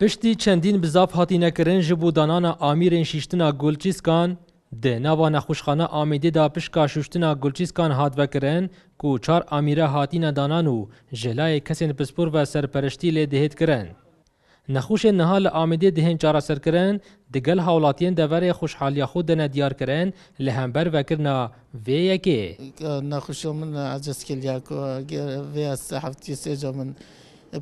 پشتی چندین بزاف هاتی نکرن جبو دانان آمیرین شیشتنا گلچیسکان ده نوا نخوشخانه آمیده دا پشکا شوشتنا گلچیسکان هات وکرن کو 4 آمیره هاتین دانانو جلای کسین پسپور و سرپرشتی لی دهید کرن. نخوش نهال آمیده دهن چارا سر کرن دگل حولاتین دوره خوشحالی خود دن دیار کرن لهمبر وکرنا وی یکی. نخوش من عجز کلیا کو وی از هفتی سه من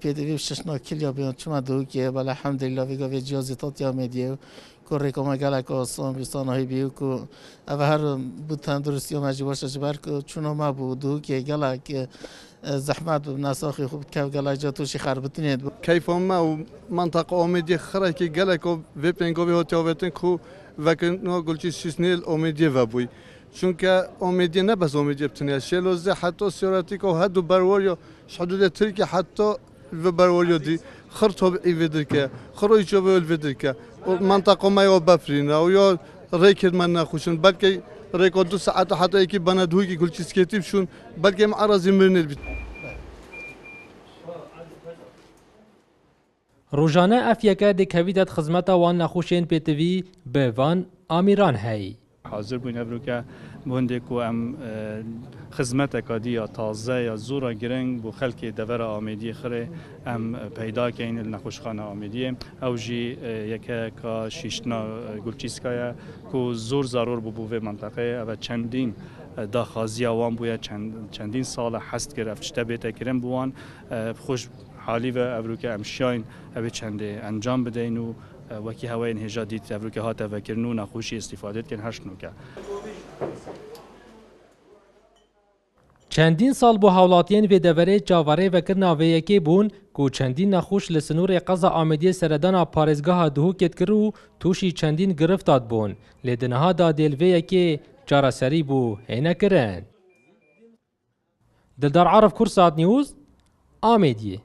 پیدوی ششنا کلیا بیان چما دو که بالا الحمدلله ویگا وی جیازیتات یا میدیو کوری کما گله کو سام بیستان های بیو کو اوه هر بود تندرستی و مجبورش جبر کو چونو ما بودو که گله که زحمت نساخی خوب که گله جاتوشی خربتنید. کیف ما و منطقه آمیدی خره که گله کو ویپنگو به هتیاوتن کو وکن گلچی سیسنیل آمیدی و بوی. چون که آمیدی نه بس آمیدی بتنی شلوزه حتی سیاراتی که هدو برواریو حدود ترکی حتی و برواریو دی خرطه ایودر که خروجی به ایودر که منطقه ما یا بفرینه و یا ریکر من نخوشن بلکه ریکو 2 ساعت حتی یکی بندوی که گلچی سکیتیب شون بلکه معرضی مرنل بید. روزانه افیکه دکویدت خدمت وان نخوشین پیتوی به وان آمیران هی. حاضر بودن ابرو که بونده کو ام خدمت کادی تازه یا زورا گرنگ بو خلک دور آمیدی خره ام پیدا کین نخوشخانه آمیدی او جی یکه کا شیشتنا گلچیسکایا کو زور ضرور بو به منطقه و چندین داخازی وان بویا چندین سال حست گرفت شتبه کرم بوان خوش حالی و ابرو که ام شاین او چنده انجام بدین و وکی هوای انهجادی ابرو که هات وکرنو نخوشی استفاده کن هشنو که چندین سال بو حولاتین و دوره جاواره وکرنا و یکی بون کو چندین نخوش لسنور قضا آمدی سردانا پارزگاه دهو کت کرو توشی چندین گرفتاد بون لیدنها دا دیل و یکی چارا سری بو هینه کرن. دلدار عرف کرسات نیوز آمیدیه.